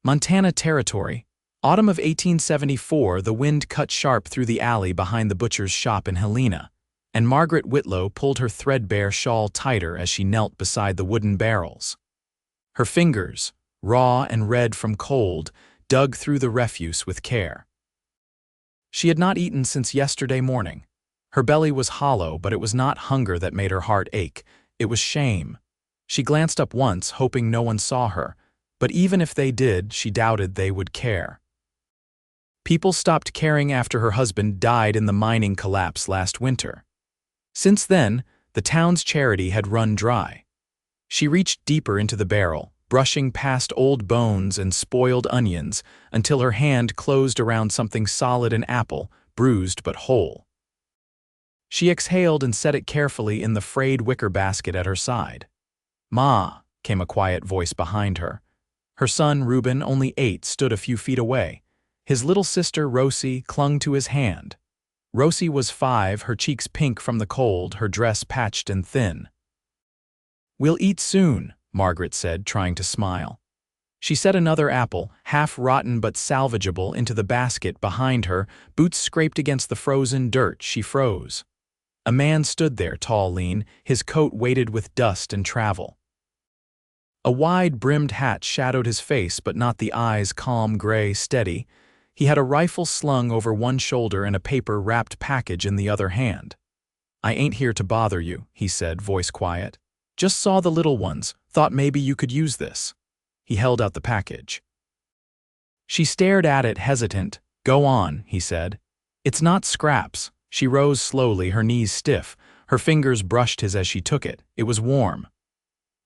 Montana Territory. Autumn of 1874, the wind cut sharp through the alley behind the butcher's shop in Helena, and Margaret Whitlow pulled her threadbare shawl tighter as she knelt beside the wooden barrels. Her fingers, raw and red from cold, dug through the refuse with care. She had not eaten since yesterday morning. Her belly was hollow, but it was not hunger that made her heart ache. It was shame. She glanced up once, hoping no one saw her, but even if they did, she doubted they would care. People stopped caring after her husband died in the mining collapse last winter. Since then, the town's charity had run dry. She reached deeper into the barrel, brushing past old bones and spoiled onions until her hand closed around something solid, an apple, bruised but whole. She exhaled and set it carefully in the frayed wicker basket at her side. "Ma," came a quiet voice behind her. Her son, Reuben, only 8, stood a few feet away. His little sister, Rosie, clung to his hand. Rosie was 5, her cheeks pink from the cold, her dress patched and thin. "We'll eat soon," Margaret said, trying to smile. She set another apple, half rotten but salvageable, into the basket behind her. Boots scraped against the frozen dirt. She froze. A man stood there, tall, lean, his coat weighted with dust and travel. A wide-brimmed hat shadowed his face, but not the eyes, calm, gray, steady. He had a rifle slung over one shoulder and a paper-wrapped package in the other hand. "I ain't here to bother you," he said, voice quiet. "Just saw the little ones, thought maybe you could use this." He held out the package. She stared at it, hesitant. "Go on," he said. "It's not scraps." She rose slowly, her knees stiff. Her fingers brushed his as she took it. It was warm.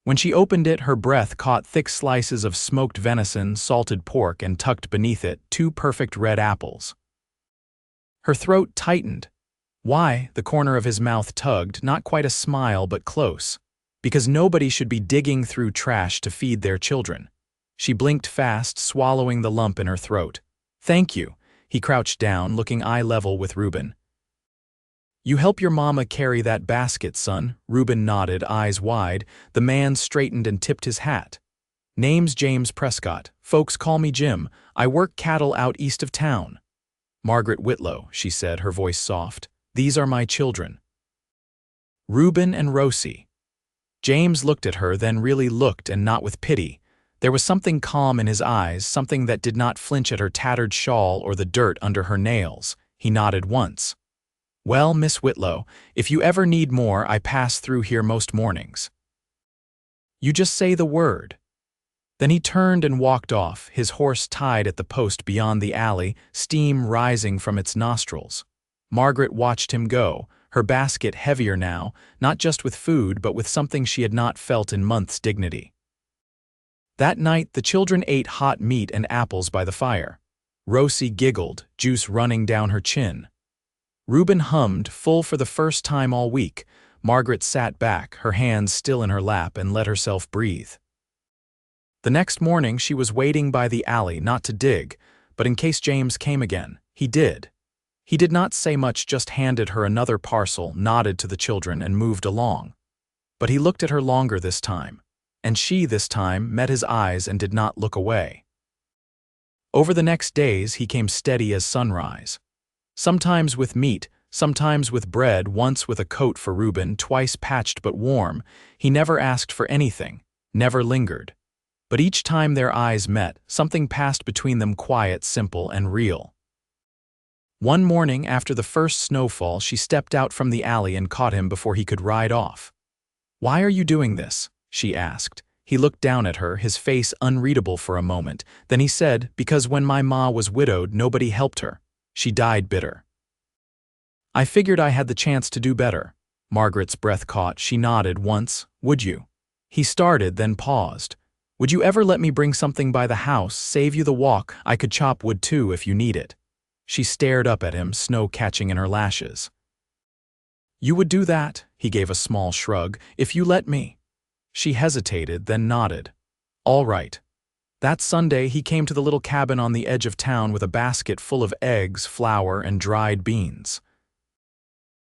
When she opened it, her breath caught thick slices of smoked venison, salted pork, and tucked beneath it, 2 perfect red apples. Her throat tightened. Why? The corner of his mouth tugged, not quite a smile, but close. Because nobody should be digging through trash to feed their children. She blinked fast, swallowing the lump in her throat. "Thank you." He crouched down, looking eye level with Reuben. "You help your mama carry that basket, son." Reuben nodded, eyes wide. The man straightened and tipped his hat. "Name's James Prescott. Folks call me Jim. I work cattle out east of town." "Margaret Whitlow," she said, her voice soft. "These are my children." Reuben and Rosie. James looked at her, then really looked, and not with pity. There was something calm in his eyes, something that did not flinch at her tattered shawl or the dirt under her nails. He nodded once. "Well, Miss Whitlow, if you ever need more, I pass through here most mornings. You just say the word." Then he turned and walked off, his horse tied at the post beyond the alley, steam rising from its nostrils. Margaret watched him go, her basket heavier now, not just with food but with something she had not felt in months, dignity. That night the children ate hot meat and apples by the fire. Rosie giggled, juice running down her chin. Reuben hummed, full for the first time all week. Margaret sat back, her hands still in her lap, and let herself breathe. The next morning she was waiting by the alley, not to dig, but in case James came again. He did. He did not say much, just handed her another parcel, nodded to the children, and moved along. But he looked at her longer this time, and she, this time, met his eyes and did not look away. Over the next days he came steady as sunrise. Sometimes with meat, sometimes with bread, once with a coat for Reuben, twice patched but warm. He never asked for anything, never lingered. But each time their eyes met, something passed between them, quiet, simple, and real. One morning after the first snowfall, she stepped out from the alley and caught him before he could ride off. "Why are you doing this?" she asked. He looked down at her, his face unreadable for a moment. Then he said, "Because when my ma was widowed, nobody helped her. She died bitter. I figured I had the chance to do better." Margaret's breath caught. She nodded once. "Would you?" He started, then paused. "Would you ever let me bring something by the house, save you the walk? I could chop wood too if you need it." She stared up at him, snow catching in her lashes. "You would do that?" He gave a small shrug. "If you let me." She hesitated, then nodded. "All right." That Sunday he came to the little cabin on the edge of town with a basket full of eggs, flour, and dried beans.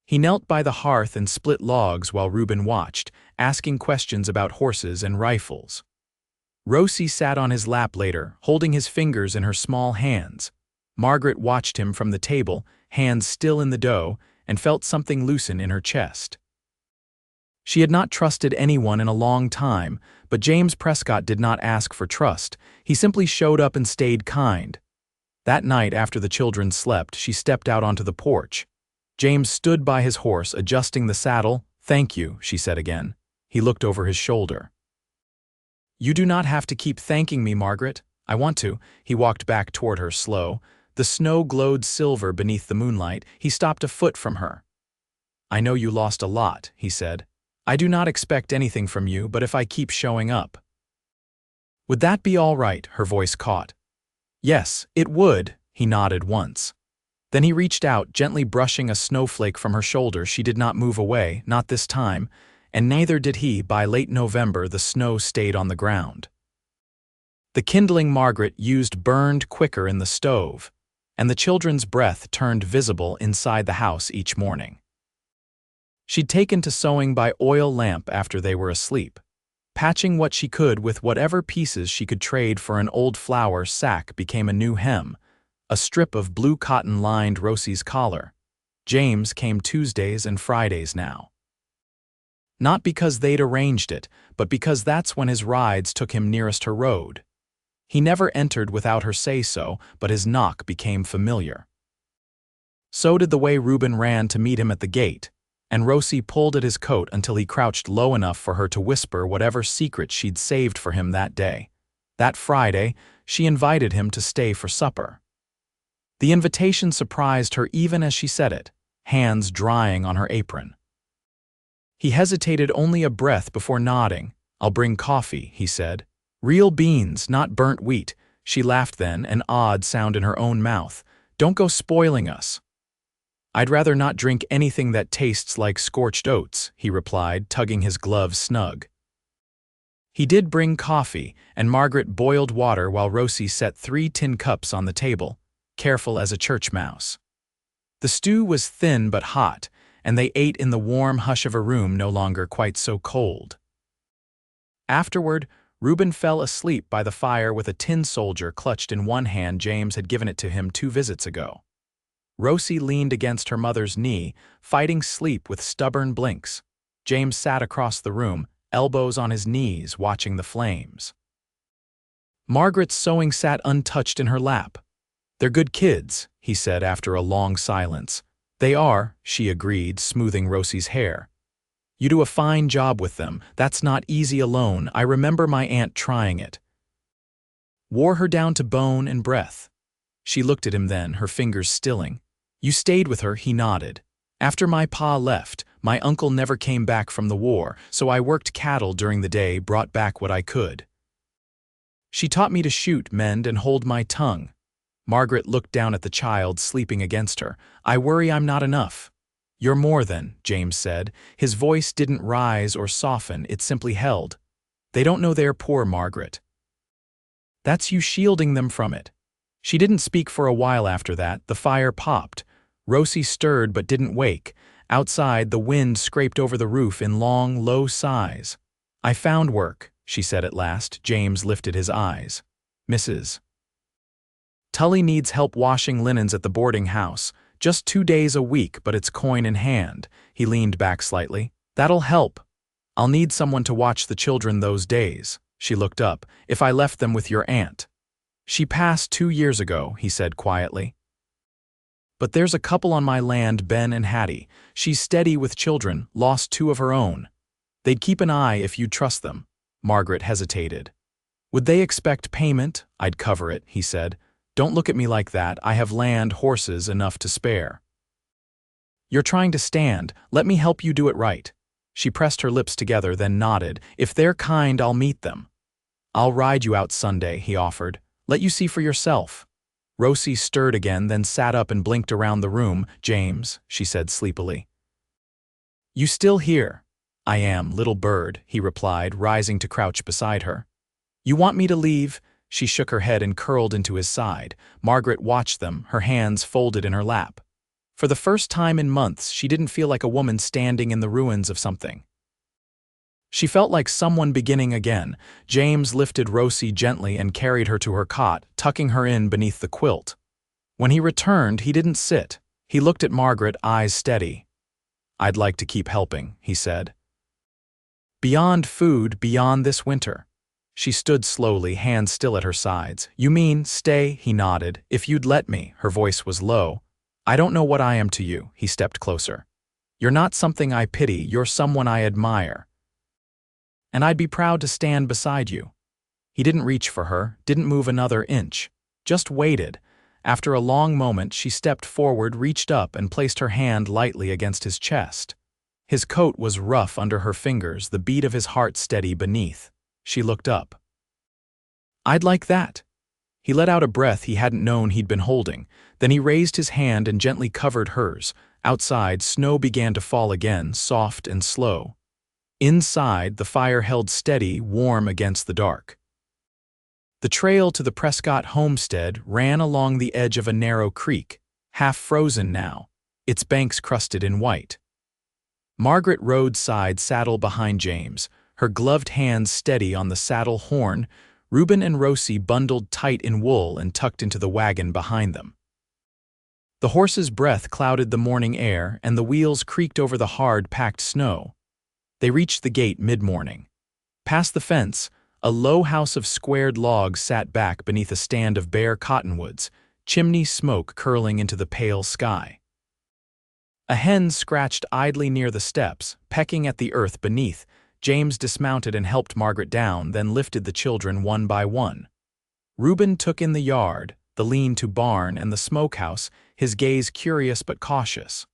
He knelt by the hearth and split logs while Reuben watched, asking questions about horses and rifles. Rosie sat on his lap later, holding his fingers in her small hands. Margaret watched him from the table, hands still in the dough, and felt something loosen in her chest. She had not trusted anyone in a long time, but James Prescott did not ask for trust. He simply showed up and stayed kind. That night, after the children slept, she stepped out onto the porch. James stood by his horse, adjusting the saddle. "Thank you," she said again. He looked over his shoulder. "You do not have to keep thanking me, Margaret. I want to." He walked back toward her, slow. The snow glowed silver beneath the moonlight. He stopped a foot from her. "I know you lost a lot," he said. "I do not expect anything from you, but if I keep showing up." "Would that be all right?" her voice caught. "Yes, it would," he nodded once. Then he reached out, gently brushing a snowflake from her shoulder. She did not move away, not this time, and neither did he. By late November, the snow stayed on the ground. The kindling Margaret used burned quicker in the stove, and the children's breath turned visible inside the house each morning. She'd taken to sewing by oil lamp after they were asleep, patching what she could with whatever pieces she could trade. For an old flour sack became a new hem. A strip of blue cotton lined Rosie's collar. James came Tuesdays and Fridays now. Not because they'd arranged it, but because that's when his rides took him nearest her road. He never entered without her say-so, but his knock became familiar. So did the way Reuben ran to meet him at the gate, and Rosie pulled at his coat until he crouched low enough for her to whisper whatever secret she'd saved for him that day. That Friday, she invited him to stay for supper. The invitation surprised her even as she said it, hands drying on her apron. He hesitated only a breath before nodding. "I'll bring coffee," he said. "Real beans, not burnt wheat." She laughed then, an odd sound in her own mouth. "Don't go spoiling us." "I'd rather not drink anything that tastes like scorched oats," he replied, tugging his gloves snug. He did bring coffee, and Margaret boiled water while Rosie set 3 tin cups on the table, careful as a church mouse. The stew was thin but hot, and they ate in the warm hush of a room no longer quite so cold. Afterward, Reuben fell asleep by the fire with a tin soldier clutched in one hand. James had given it to him 2 visits ago. Rosie leaned against her mother's knee, fighting sleep with stubborn blinks. James sat across the room, elbows on his knees, watching the flames. Margaret's sewing sat untouched in her lap. "They're good kids," he said after a long silence. "They are," she agreed, smoothing Rosie's hair. "You do a fine job with them. That's not easy alone. I remember my aunt trying it. Wore her down to bone and breath." She looked at him then, her fingers stilling. "You stayed with her," he nodded. "After my pa left, my uncle never came back from the war, so I worked cattle during the day, brought back what I could. She taught me to shoot, mend, and hold my tongue." Margaret looked down at the child sleeping against her. "I worry I'm not enough." "You're more than," James said. His voice didn't rise or soften, it simply held. "They don't know they're poor, Margaret. That's you shielding them from it." She didn't speak for a while after that. The fire popped. Rosie stirred but didn't wake. Outside, the wind scraped over the roof in long, low sighs. "I found work," she said at last. James lifted his eyes. "Mrs. Tully needs help washing linens at the boarding house. Just 2 days a week, but it's coin in hand." He leaned back slightly. "That'll help. I'll need someone to watch the children those days." She looked up. "If I left them with your aunt." "She passed 2 years ago," he said quietly. "But there's a couple on my land, Ben and Hattie. She's steady with children, lost 2 of her own. They'd keep an eye if you'd trust them." Margaret hesitated. "Would they expect payment?" "I'd cover it," he said. "Don't look at me like that. I have land, horses, enough to spare." "You're trying to stand. Let me help you do it right." She pressed her lips together, then nodded. "If they're kind, I'll meet them." "I'll ride you out Sunday," he offered. "Let you see for yourself." Rosie stirred again, then sat up and blinked around the room. "James," she said sleepily. "You still here?" "I am, little bird," he replied, rising to crouch beside her. "You want me to leave?" She shook her head and curled into his side. Margaret watched them, her hands folded in her lap. For the first time in months, she didn't feel like a woman standing in the ruins of something. She felt like someone beginning again. James lifted Rosie gently and carried her to her cot, tucking her in beneath the quilt. When he returned, he didn't sit. He looked at Margaret, eyes steady. "I'd like to keep helping," he said. "Beyond food, beyond this winter." She stood slowly, hands still at her sides. "You mean, stay?" He nodded. "If you'd let me." Her voice was low. "I don't know what I am to you." He stepped closer. "You're not something I pity, you're someone I admire. And I'd be proud to stand beside you." He didn't reach for her, didn't move another inch, just waited. After a long moment, she stepped forward, reached up, and placed her hand lightly against his chest. His coat was rough under her fingers, the beat of his heart steady beneath. She looked up. "I'd like that." He let out a breath he hadn't known he'd been holding. Then he raised his hand and gently covered hers. Outside, snow began to fall again, soft and slow. Inside, the fire held steady, warm against the dark. The trail to the Prescott homestead ran along the edge of a narrow creek, half frozen now, its banks crusted in white. Margaret rode side saddle behind James, her gloved hands steady on the saddle horn. Reuben and Rosie bundled tight in wool and tucked into the wagon behind them. The horse's breath clouded the morning air, and the wheels creaked over the hard, packed snow. They reached the gate mid-morning. Past the fence, a low house of squared logs sat back beneath a stand of bare cottonwoods, chimney smoke curling into the pale sky. A hen scratched idly near the steps, pecking at the earth beneath. James dismounted and helped Margaret down, then lifted the children one by one. Reuben took in the yard, the lean-to barn, and the smokehouse, his gaze curious but cautious.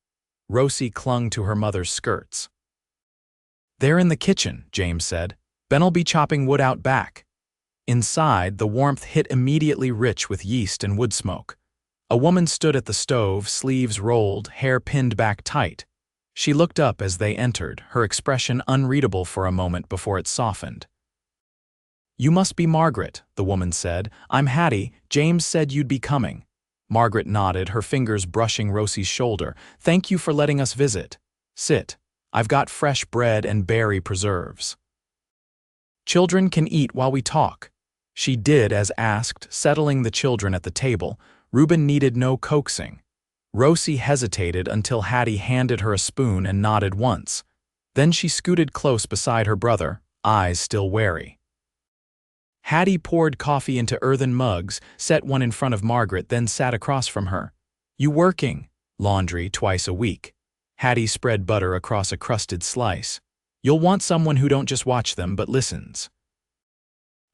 Rosie clung to her mother's skirts. "They're in the kitchen," James said. "Ben'll be chopping wood out back." Inside, the warmth hit immediately, rich with yeast and wood smoke. A woman stood at the stove, sleeves rolled, hair pinned back tight. She looked up as they entered, her expression unreadable for a moment before it softened. "You must be Margaret," the woman said. "I'm Hattie. James said you'd be coming." Margaret nodded, her fingers brushing Rosie's shoulder. "Thank you for letting us visit. Sit. I've got fresh bread and berry preserves." "Children can eat while we talk." She did as asked, settling the children at the table. Reuben needed no coaxing. Rosie hesitated until Hattie handed her a spoon and nodded once. Then she scooted close beside her brother, eyes still wary. Hattie poured coffee into earthen mugs, set one in front of Margaret, then sat across from her. "You working?" "Laundry twice a week." Hattie spread butter across a crusted slice. "You'll want someone who don't just watch them but listens."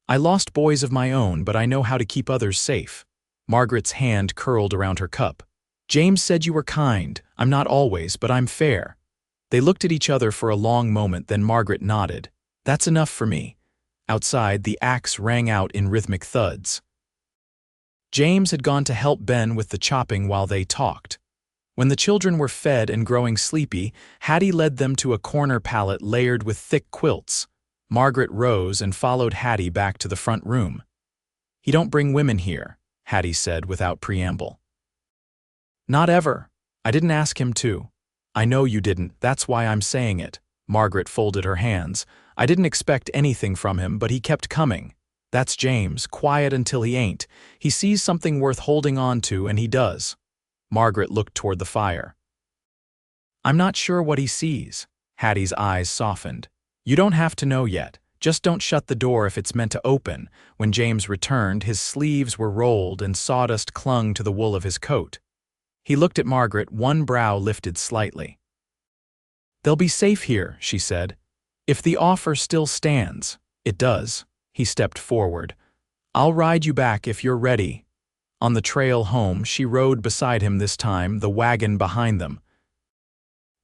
"I lost boys of my own, but I know how to keep others safe." Margaret's hand curled around her cup. "James said you were kind. I'm not always, but I'm fair." They looked at each other for a long moment, then Margaret nodded. "That's enough for me." Outside, the axe rang out in rhythmic thuds. James had gone to help Ben with the chopping while they talked. When the children were fed and growing sleepy, Hattie led them to a corner pallet layered with thick quilts. Margaret rose and followed Hattie back to the front room. "You don't bring women here," Hattie said without preamble. "Not ever. I didn't ask him to." "I know you didn't, that's why I'm saying it." Margaret folded her hands. "I didn't expect anything from him, but he kept coming. That's James, quiet until he ain't. He sees something worth holding on to, and he does." Margaret looked toward the fire. "I'm not sure what he sees." Hattie's eyes softened. "You don't have to know yet. Just don't shut the door if it's meant to open." When James returned, his sleeves were rolled and sawdust clung to the wool of his coat. He looked at Margaret, one brow lifted slightly. "They'll be safe here," she said. "If the offer still stands." "It does." He stepped forward. "I'll ride you back if you're ready." On the trail home, she rode beside him this time, the wagon behind them.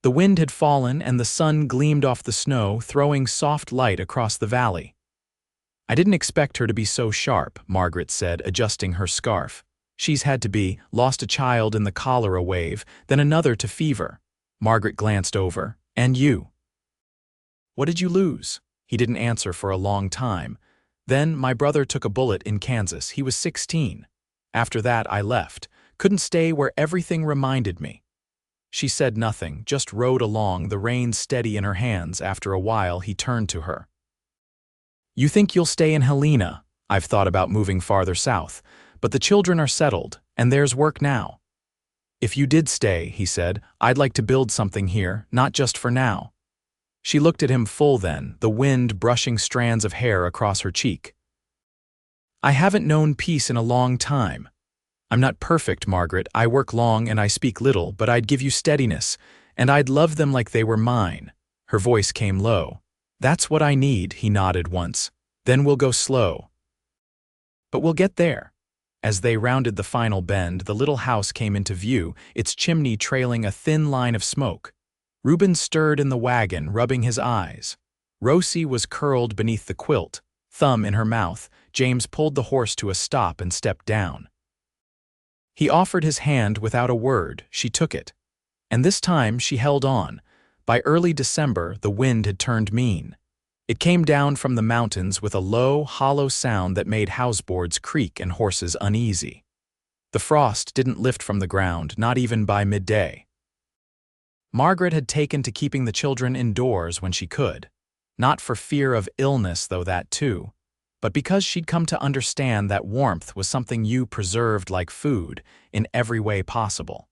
The wind had fallen and the sun gleamed off the snow, throwing soft light across the valley. "I didn't expect her to be so sharp," Margaret said, adjusting her scarf. "She's had to be, lost a child in the cholera wave, then another to fever." Margaret glanced over. "And you?" "What did you lose?" He didn't answer for a long time. "Then my brother took a bullet in Kansas. He was 16. After that, I left. Couldn't stay where everything reminded me." She said nothing, just rode along, the reins steady in her hands. After a while, he turned to her. "You think you'll stay in Helena? I've thought about moving farther south, but the children are settled, and there's work now." "If you did stay," he said, "I'd like to build something here, not just for now." She looked at him full then, the wind brushing strands of hair across her cheek. "I haven't known peace in a long time. I'm not perfect, Margaret. I work long and I speak little, but I'd give you steadiness, and I'd love them like they were mine." Her voice came low. "That's what I need," he nodded once. "Then we'll go slow. But we'll get there." As they rounded the final bend, the little house came into view, its chimney trailing a thin line of smoke. Reuben stirred in the wagon, rubbing his eyes. Rosie was curled beneath the quilt, thumb in her mouth. James pulled the horse to a stop and stepped down. He offered his hand without a word. She took it. And this time she held on. By early December, the wind had turned mean. It came down from the mountains with a low, hollow sound that made houseboards creak and horses uneasy. The frost didn't lift from the ground, not even by midday. Margaret had taken to keeping the children indoors when she could. Not for fear of illness, though that too, but because she'd come to understand that warmth was something you preserved like food in every way possible.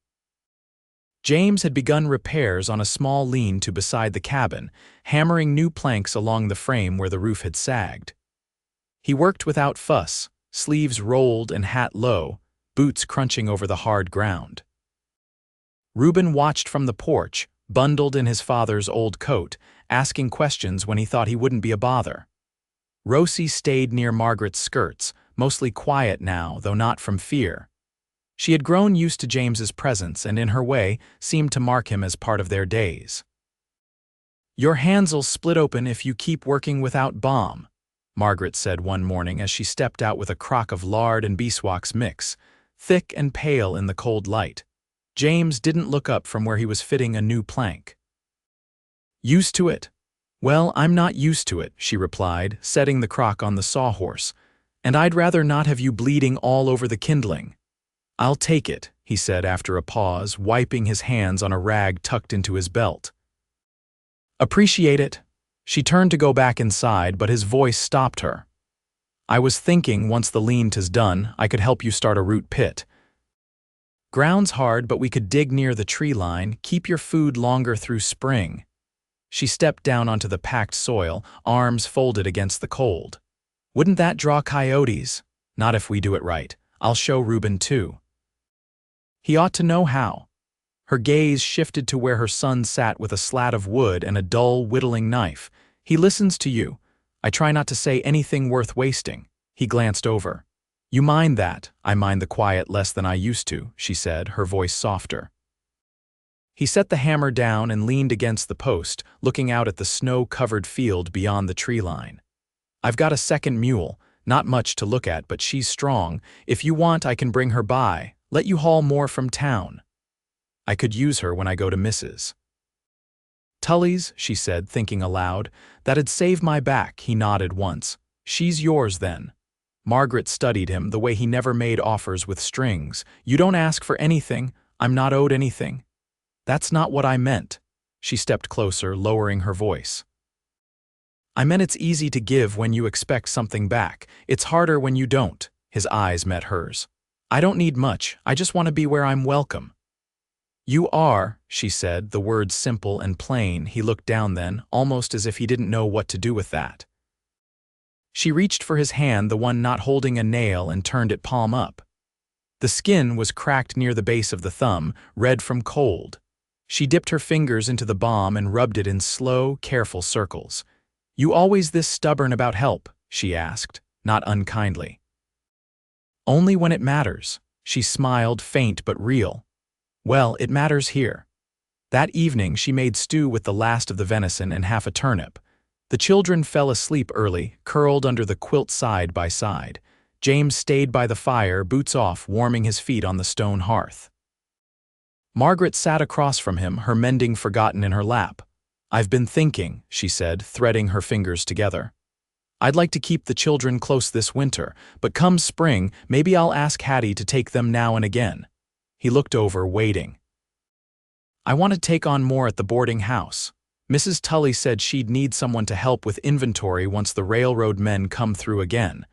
James had begun repairs on a small lean-to beside the cabin, hammering new planks along the frame where the roof had sagged. He worked without fuss, sleeves rolled and hat low, boots crunching over the hard ground. Reuben watched from the porch, bundled in his father's old coat, asking questions when he thought he wouldn't be a bother. Rosie stayed near Margaret's skirts, mostly quiet now, though not from fear. She had grown used to James's presence and, in her way, seemed to mark him as part of their days. "Your hands'll split open if you keep working without balm," Margaret said one morning as she stepped out with a crock of lard and beeswax mix, thick and pale in the cold light. James didn't look up from where he was fitting a new plank. "Used to it?" "Well, I'm not used to it," she replied, setting the crock on the sawhorse. "And I'd rather not have you bleeding all over the kindling." "I'll take it," he said after a pause, wiping his hands on a rag tucked into his belt. "Appreciate it." She turned to go back inside, but his voice stopped her. "I was thinking once the lean-to's done, I could help you start a root pit. Ground's hard, but we could dig near the tree line, keep your food longer through spring." She stepped down onto the packed soil, arms folded against the cold. "Wouldn't that draw coyotes?" "Not if we do it right. I'll show Reuben too." "He ought to know how." Her gaze shifted to where her son sat with a slat of wood and a dull, whittling knife. "He listens to you. I try not to say anything worth wasting." He glanced over. "You mind that. I mind the quiet less than I used to," she said, her voice softer. He set the hammer down and leaned against the post, looking out at the snow-covered field beyond the tree line. "I've got a second mule, not much to look at, but she's strong. If you want, I can bring her by, let you haul more from town. I could use her when I go to Mrs. Tully's," she said, thinking aloud. "That'd save my back," he nodded once. "She's yours then." Margaret studied him, the way he never made offers with strings. "You don't ask for anything. I'm not owed anything." "That's not what I meant." She stepped closer, lowering her voice. "I meant it's easy to give when you expect something back. It's harder when you don't." His eyes met hers. "I don't need much. I just want to be where I'm welcome." "You are," she said, the words simple and plain. He looked down then, almost as if he didn't know what to do with that. She reached for his hand, the one not holding a nail, and turned it palm up. The skin was cracked near the base of the thumb, red from cold. She dipped her fingers into the balm and rubbed it in slow, careful circles. "You always this stubborn about help?" she asked, not unkindly. "Only when it matters." She smiled, faint but real. "Well, it matters here." That evening she made stew with the last of the venison and half a turnip. The children fell asleep early, curled under the quilt side by side. James stayed by the fire, boots off, warming his feet on the stone hearth. Margaret sat across from him, her mending forgotten in her lap. "I've been thinking," she said, threading her fingers together. "I'd like to keep the children close this winter, but come spring, maybe I'll ask Hattie to take them now and again." He looked over, waiting. I want to take on more at the boarding house. Mrs. Tully said she'd need someone to help with inventory once the railroad men come through again.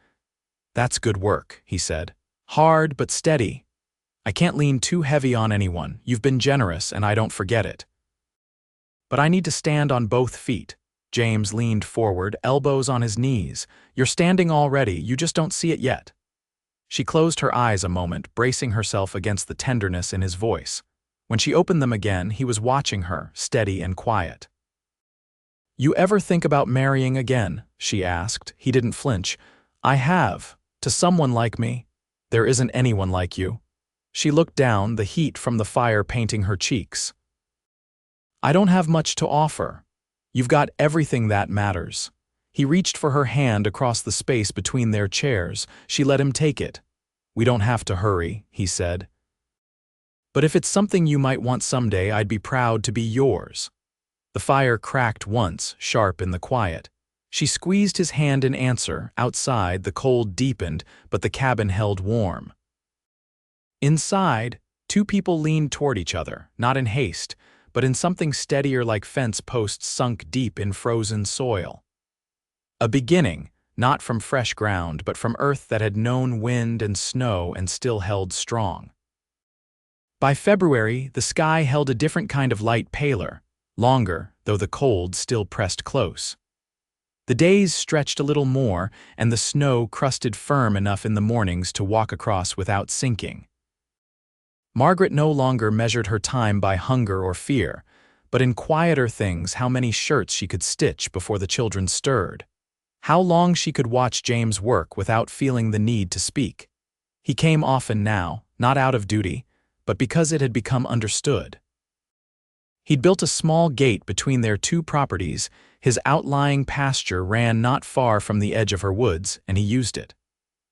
That's good work, he said. Hard but steady. I can't lean too heavy on anyone. You've been generous, and I don't forget it. But I need to stand on both feet. James leaned forward, elbows on his knees. You're standing already, you just don't see it yet. She closed her eyes a moment, bracing herself against the tenderness in his voice. When she opened them again, he was watching her, steady and quiet. You ever think about marrying again? She asked. He didn't flinch. I have. To someone like me. There isn't anyone like you. She looked down, the heat from the fire painting her cheeks. I don't have much to offer. You've got everything that matters. He reached for her hand across the space between their chairs. She let him take it. We don't have to hurry, he said. But if it's something you might want someday, I'd be proud to be yours. The fire cracked once, sharp in the quiet. She squeezed his hand in answer. Outside, the cold deepened, but the cabin held warm. Inside, two people leaned toward each other, not in haste, but in something steadier like fence posts sunk deep in frozen soil. A beginning, not from fresh ground, but from earth that had known wind and snow and still held strong. By February, the sky held a different kind of light, paler, longer, though the cold still pressed close. The days stretched a little more, and the snow crusted firm enough in the mornings to walk across without sinking. Margaret no longer measured her time by hunger or fear, but in quieter things how many shirts she could stitch before the children stirred. How long she could watch James work without feeling the need to speak. He came often now, not out of duty, but because it had become understood. He'd built a small gate between their two properties. His outlying pasture ran not far from the edge of her woods, and he used it.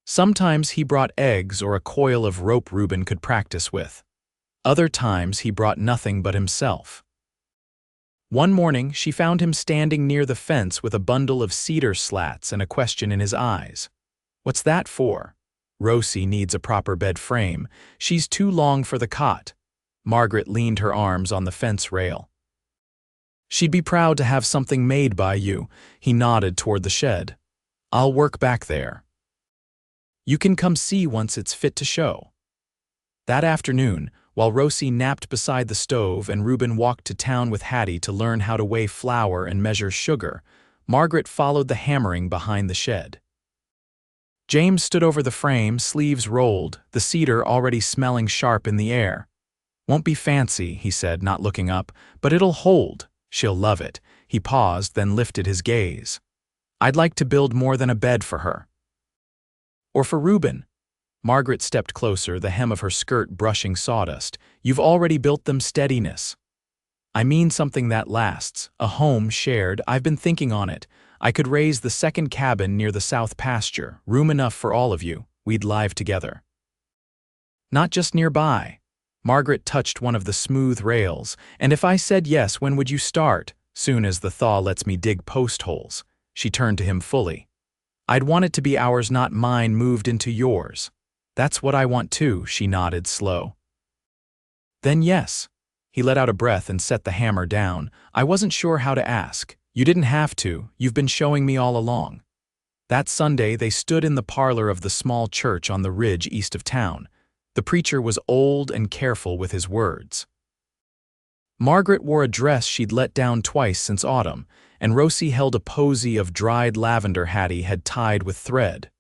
Sometimes he brought eggs or a coil of rope Reuben could practice with. Other times he brought nothing but himself. One morning she found him standing near the fence with a bundle of cedar slats and a question in his eyes. What's that for? Rosie needs a proper bed frame. She's too long for the cot. Margaret leaned her arms on the fence rail. She'd be proud to have something made by you. He nodded toward the shed. I'll work back there. You can come see once it's fit to show. That afternoon, while Rosie napped beside the stove and Reuben walked to town with Hattie to learn how to weigh flour and measure sugar, Margaret followed the hammering behind the shed. James stood over the frame, sleeves rolled, the cedar already smelling sharp in the air. Won't be fancy, he said, not looking up, but it'll hold. She'll love it. He paused, then lifted his gaze. I'd like to build more than a bed for her. Or for Reuben. Margaret stepped closer, the hem of her skirt brushing sawdust. You've already built them steadiness. I mean something that lasts, a home shared. I've been thinking on it. I could raise the second cabin near the south pasture, room enough for all of you. We'd live together. Not just nearby. Margaret touched one of the smooth rails. And if I said yes, when would you start? Soon as the thaw lets me dig post holes. She turned to him fully. I'd want it to be ours, not mine, moved into yours. That's what I want too, she nodded, slow. Then yes. He let out a breath and set the hammer down. I wasn't sure how to ask. You didn't have to. You've been showing me all along. That Sunday they stood in the parlor of the small church on the ridge east of town. The preacher was old and careful with his words. Margaret wore a dress she'd let down twice since autumn, and Rosie held a posy of dried lavender Hattie had tied with thread.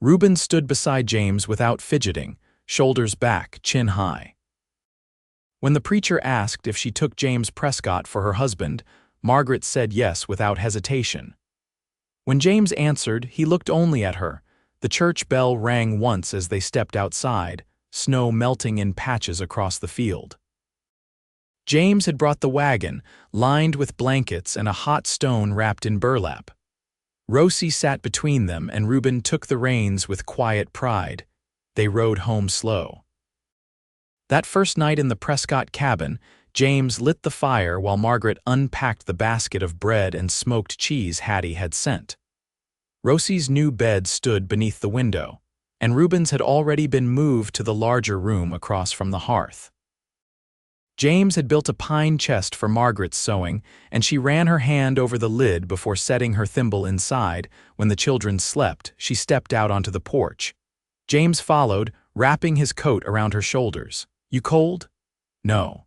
Reuben stood beside James without fidgeting, shoulders back, chin high. When the preacher asked if she took James Prescott for her husband, Margaret said yes without hesitation. When James answered, he looked only at her. The church bell rang once as they stepped outside, snow melting in patches across the field. James had brought the wagon, lined with blankets and a hot stone wrapped in burlap. Rosie sat between them, and Reuben took the reins with quiet pride. They rode home slow. That first night in the Prescott cabin, James lit the fire while Margaret unpacked the basket of bread and smoked cheese Hattie had sent. Rosie's new bed stood beneath the window, and Reuben's had already been moved to the larger room across from the hearth. James had built a pine chest for Margaret's sewing, and she ran her hand over the lid before setting her thimble inside. When the children slept, she stepped out onto the porch. James followed, wrapping his coat around her shoulders. "You cold?" "No.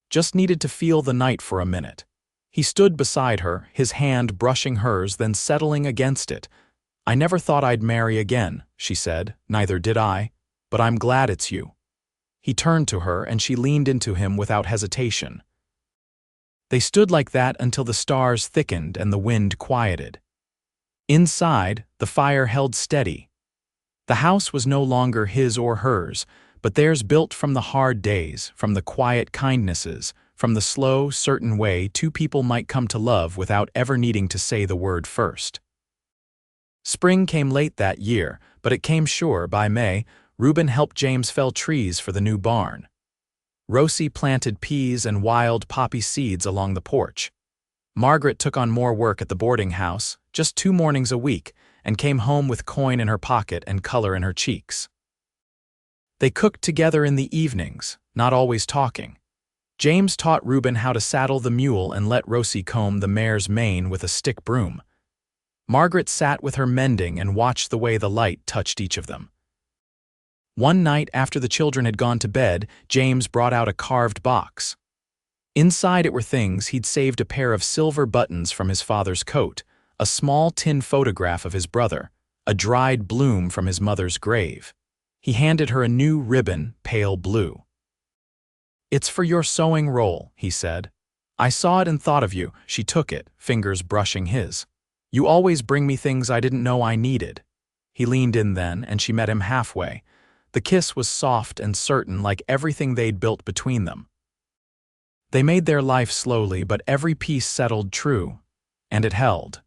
Just needed to feel the night for a minute." He stood beside her, his hand brushing hers, then settling against it. "I never thought I'd marry again," she said. "Neither did I. But I'm glad it's you." He turned to her, and she leaned into him without hesitation. They stood like that until the stars thickened and the wind quieted. Inside, the fire held steady. The house was no longer his or hers, but theirs, built from the hard days, from the quiet kindnesses, from the slow, certain way two people might come to love without ever needing to say the word first. Spring came late that year, but it came sure. By May, Reuben helped James fell trees for the new barn. Rosie planted peas and wild poppy seeds along the porch. Margaret took on more work at the boarding house, just 2 mornings a week, and came home with coin in her pocket and color in her cheeks. They cooked together in the evenings, not always talking. James taught Reuben how to saddle the mule and let Rosie comb the mare's mane with a stick broom. Margaret sat with her mending and watched the way the light touched each of them. One night after the children had gone to bed, James brought out a carved box. Inside it were things he'd saved: a pair of silver buttons from his father's coat, a small tin photograph of his brother, a dried bloom from his mother's grave. He handed her a new ribbon, pale blue. "It's for your sewing roll," he said. "I saw it and thought of you." She took it, fingers brushing his. "You always bring me things I didn't know I needed." He leaned in then, and she met him halfway. The kiss was soft and certain, like everything they'd built between them. They made their life slowly, but every piece settled true, and it held.